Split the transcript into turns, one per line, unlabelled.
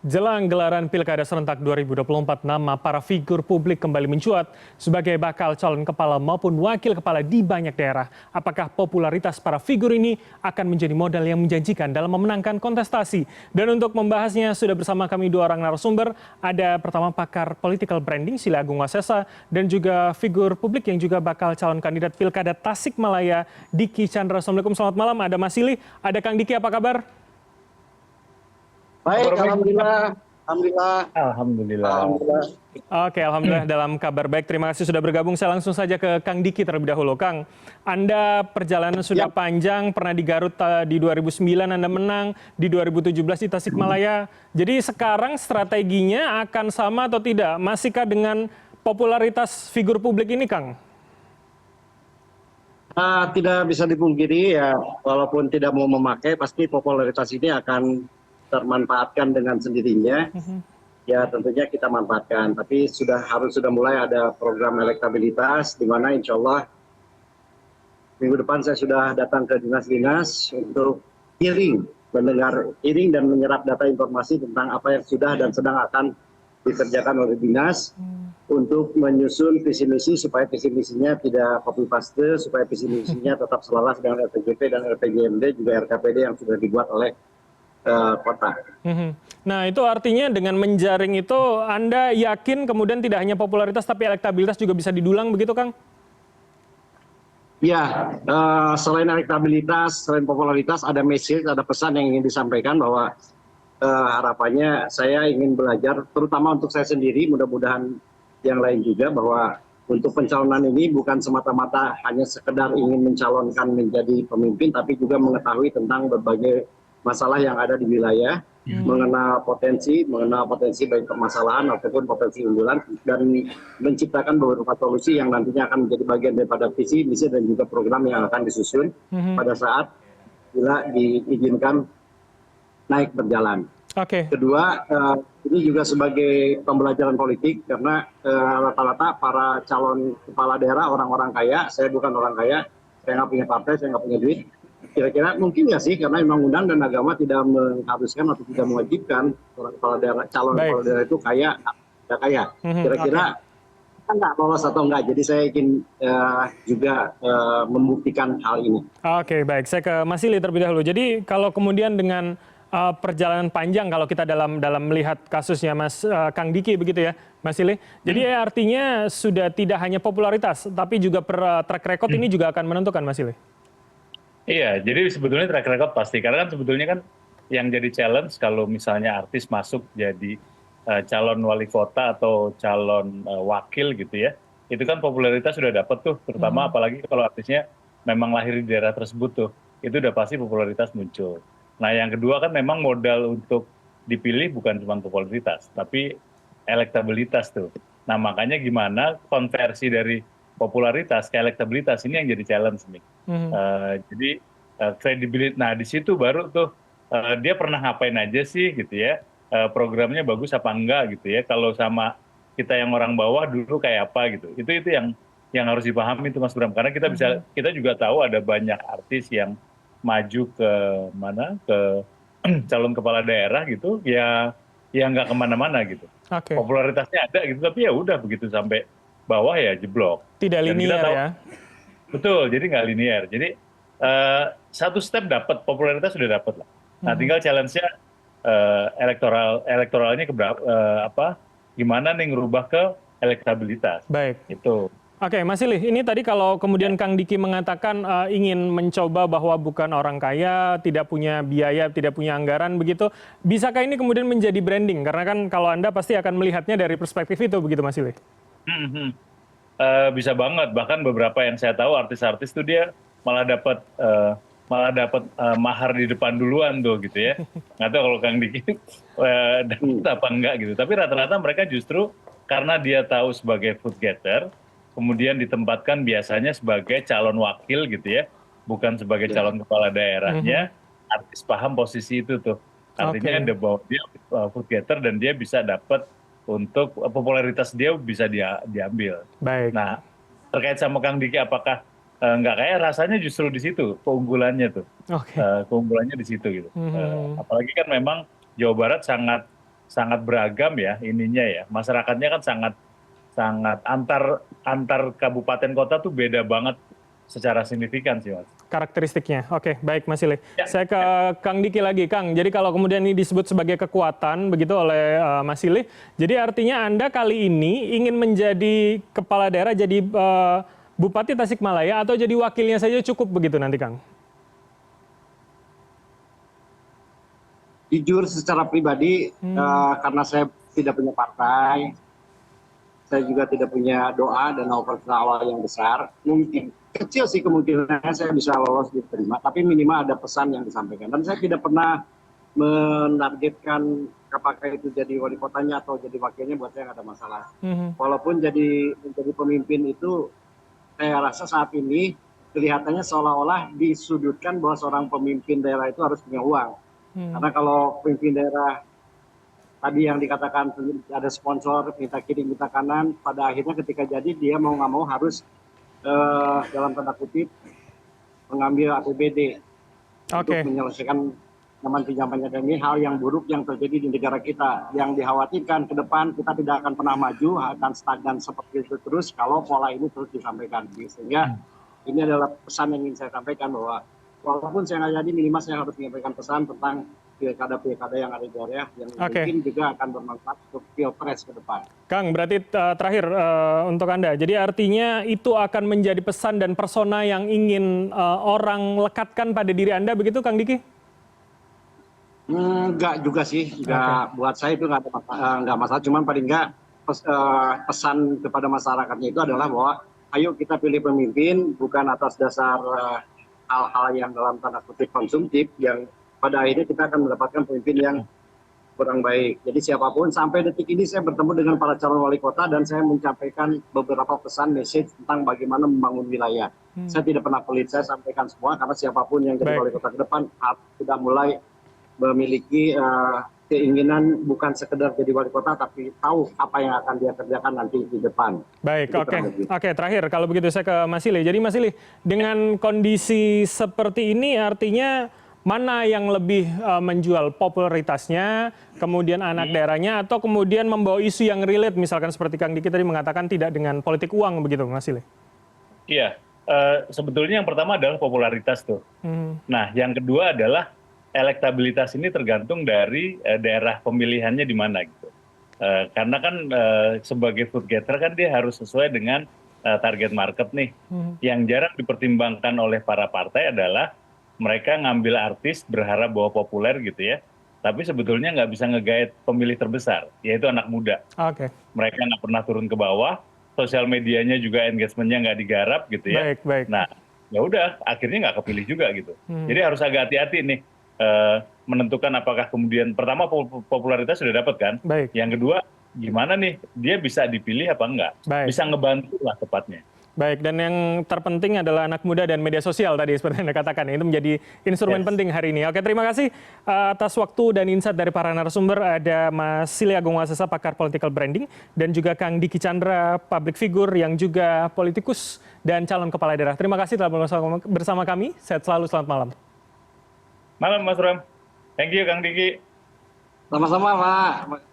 Jelang gelaran Pilkada serentak 2024, nama para figur publik kembali mencuat sebagai bakal calon kepala maupun wakil kepala di banyak daerah. Apakah popularitas para figur ini akan menjadi modal yang menjanjikan dalam memenangkan kontestasi? Dan untuk membahasnya sudah bersama kami dua orang narasumber. Ada pertama pakar political branding Sili Agung Wasesa dan juga figur publik yang juga bakal calon kandidat Pilkada Tasikmalaya Diki Chandra. Assalamualaikum, selamat malam. Ada Mas Sili, ada Kang Diki, apa kabar?
Baik, alhamdulillah. Alhamdulillah.
Alhamdulillah.
Alhamdulillah.
Oke, alhamdulillah dalam kabar baik. Terima kasih sudah bergabung. Saya langsung saja ke Kang Diki terlebih dahulu. Kang, Anda perjalanan sudah panjang, pernah di Garut di 2009, Anda menang, di 2017 di Tasikmalaya. Jadi sekarang strateginya akan sama atau tidak? Masihkah dengan popularitas figur publik ini, Kang?
Tidak bisa dipungkiri ya, walaupun tidak mau memakai, pasti popularitas ini akan termanfaatkan dengan sendirinya. Ya tentunya kita manfaatkan, tapi harus sudah mulai ada program elektabilitas, di mana insya Allah minggu depan saya sudah datang ke dinas-dinas untuk mendengar dan menyerap data informasi tentang apa yang sudah dan sedang akan dikerjakan oleh dinas untuk menyusun visi misi supaya visi misinya tidak copy paste, supaya visi misinya tetap selaras dengan RPJP dan RPJMD juga RKPD yang sudah dibuat oleh kota.
Nah itu artinya dengan menjaring itu Anda yakin kemudian tidak hanya popularitas tapi elektabilitas juga bisa didulang begitu, Kang?
Ya, selain elektabilitas, selain popularitas, ada message, ada pesan yang ingin disampaikan bahwa harapannya saya ingin belajar, terutama untuk saya sendiri, mudah-mudahan yang lain juga, bahwa untuk pencalonan ini bukan semata-mata hanya sekedar ingin mencalonkan menjadi pemimpin, tapi juga mengetahui tentang berbagai masalah yang ada di wilayah, mengenal potensi baik permasalahan ataupun potensi unggulan, dan menciptakan beberapa solusi yang nantinya akan menjadi bagian daripada visi, misi dan juga program yang akan disusun pada saat bila diizinkan naik berjalan. Kedua, ini juga sebagai pembelajaran politik karena rata-rata para calon kepala daerah orang-orang kaya, saya bukan orang kaya, saya nggak punya partai, saya nggak punya duit. Kira-kira mungkin nggak sih, karena undang-undang dan agama tidak mengharuskan atau tidak mewajibkan orang kepala daerah, calon kepala daerah itu kaya, tidak kaya. Kira-kira nggak lolos atau enggak. Jadi saya ingin juga membuktikan hal ini.
Oke, baik. Saya ke Mas Sili terlebih dahulu. Jadi kalau kemudian dengan perjalanan panjang kalau kita dalam melihat kasusnya Mas Kang Diki begitu ya, Mas Sili. Jadi artinya sudah tidak hanya popularitas, tapi juga track record ini juga akan menentukan, Mas Sili.
Iya, jadi sebetulnya track record pasti. Karena kan sebetulnya kan yang jadi challenge kalau misalnya artis masuk jadi calon wali kota atau calon wakil gitu ya, itu kan popularitas sudah dapat tuh, terutama apalagi kalau artisnya memang lahir di daerah tersebut tuh, itu udah pasti popularitas muncul. Nah yang kedua kan memang modal untuk dipilih bukan cuma popularitas, tapi elektabilitas tuh. Nah makanya gimana konversi dari popularitas ke elektabilitas ini yang jadi challenge nih. Jadi kredibilitas, nah di situ baru tuh dia pernah ngapain aja sih gitu ya, programnya bagus apa enggak gitu ya, kalau sama kita yang orang bawah dulu kayak apa gitu, itu yang harus dipahami tuh Mas Bram, karena kita juga tahu ada banyak artis yang maju ke calon kepala daerah gitu ya, yang nggak kemana-mana gitu, popularitasnya ada gitu, tapi ya udah begitu sampai bawah ya jeblok.
Tidak linear ya.
Betul, jadi nggak linear. Jadi satu step dapat, popularitas sudah dapat lah. Nah tinggal challenge-nya elektoralnya gimana nih ngerubah ke elektabilitas.
Baik.
Itu.
Oke, Mas Sili, ini tadi kalau kemudian Kang Diki mengatakan ingin mencoba bahwa bukan orang kaya, tidak punya biaya, tidak punya anggaran begitu, bisakah ini kemudian menjadi branding? Karena kan kalau Anda pasti akan melihatnya dari perspektif itu begitu, Mas Sili.
Bisa banget, bahkan beberapa yang saya tahu artis-artis tuh dia malah dapat mahar di depan duluan tuh gitu ya. Nggak tahu kalau Kang Diki dapat apa enggak gitu, tapi rata-rata mereka justru karena dia tahu sebagai food getter, kemudian ditempatkan biasanya sebagai calon wakil gitu ya, bukan sebagai calon kepala daerahnya. Artis paham posisi itu tuh, artinya ada bahwa dia food getter dan dia bisa dapat untuk popularitas dia bisa diambil.
Baik.
Nah terkait sama Kang Diki apakah nggak kaya, rasanya justru di situ keunggulannya tuh. Keunggulannya di situ gitu. Apalagi kan memang Jawa Barat sangat sangat beragam ya ininya ya. Masyarakatnya kan sangat antar kabupaten kota tuh beda banget secara signifikan sih Mas.
Karakteristiknya. Oke, baik Mas Silih.
Ya,
Saya ke Kang Diki lagi, Kang. Jadi kalau kemudian ini disebut sebagai kekuatan begitu oleh Mas Silih, jadi artinya Anda kali ini ingin menjadi kepala daerah, jadi Bupati Tasikmalaya atau jadi wakilnya saja cukup begitu nanti, Kang?
Jujur secara pribadi, karena saya tidak punya partai, saya juga tidak punya doa dan awal yang besar, mungkin kecil sih kemungkinannya saya bisa lolos diterima, tapi minimal ada pesan yang disampaikan. Dan saya tidak pernah menargetkan apakah itu jadi wali kotanya atau jadi wakilnya, buat saya nggak ada masalah. Walaupun menjadi pemimpin itu, saya rasa saat ini kelihatannya seolah-olah disudutkan bahwa seorang pemimpin daerah itu harus punya uang. Karena kalau pemimpin daerah tadi yang dikatakan ada sponsor, minta kiri, minta kanan, pada akhirnya ketika jadi dia mau nggak mau harus dalam tanda kutip mengambil APBD untuk menyelesaikan pinjaman-pinjamannya. Dan ini hal yang buruk yang terjadi di negara kita. Yang dikhawatirkan ke depan kita tidak akan pernah maju, akan stagnan seperti itu terus kalau pola ini terus disampaikan. Sehingga ini adalah pesan yang ingin saya sampaikan, bahwa walaupun saya nggak jadi, minimal saya harus menyampaikan pesan tentang pilkada-pilkada yang ada di daerah yang mungkin juga akan bermanfaat untuk pilpres ke depan.
Kang, berarti terakhir untuk Anda, jadi artinya itu akan menjadi pesan dan persona yang ingin orang lekatkan pada diri Anda, begitu Kang Diki?
Enggak juga sih, buat saya itu nggak masalah, cuman paling nggak pesan kepada masyarakatnya itu adalah bahwa ayo kita pilih pemimpin bukan atas dasar hal-hal yang dalam tanda kutip konsumtif, yang pada akhirnya kita akan mendapatkan pemimpin yang kurang baik. Jadi siapapun, sampai detik ini saya bertemu dengan para calon wali kota dan saya menyampaikan beberapa pesan message tentang bagaimana membangun wilayah. Saya tidak pernah pelit, saya sampaikan semua, karena siapapun yang jadi wali kota ke depan sudah mulai memiliki keinginan bukan sekedar jadi wali kota, tapi tahu apa yang akan dia kerjakan nanti di depan.
Baik, oke. Terakhir, kalau begitu saya ke Mas Silih. Jadi Mas Silih, dengan kondisi seperti ini artinya mana yang lebih menjual, popularitasnya, kemudian anak daerahnya, atau kemudian membawa isu yang relate, misalkan seperti Kang Diki tadi mengatakan tidak dengan politik uang, begitu Mas Silih?
Iya, sebetulnya yang pertama adalah popularitas tuh. Nah, yang kedua adalah elektabilitas ini tergantung dari daerah pemilihannya di mana gitu. Karena kan sebagai food getter kan dia harus sesuai dengan target market nih. Yang jarang dipertimbangkan oleh para partai adalah mereka ngambil artis berharap bahwa populer gitu ya. Tapi sebetulnya nggak bisa nge-guide pemilih terbesar, yaitu anak muda. Mereka nggak pernah turun ke bawah, sosial medianya juga engagementnya nggak digarap gitu ya. Nah, ya udah akhirnya nggak kepilih juga gitu. Jadi harus agak hati-hati nih menentukan apakah kemudian pertama popularitas sudah dapat kan. Yang kedua gimana nih dia bisa dipilih apa enggak, bisa ngebantu lah tepatnya.
Baik, dan yang terpenting adalah anak muda dan media sosial tadi seperti Anda katakan. Itu menjadi instrumen penting hari ini. Oke, terima kasih atas waktu dan insight dari para narasumber. Ada Mas Silih Agung Wasesa, pakar political branding, dan juga Kang Diki Chandra, public figure yang juga politikus dan calon kepala daerah. Terima kasih telah bersama kami. Sehat selalu, selamat malam.
Malam Mas Ram. Thank you Kang Diki.
Sama-sama Pak.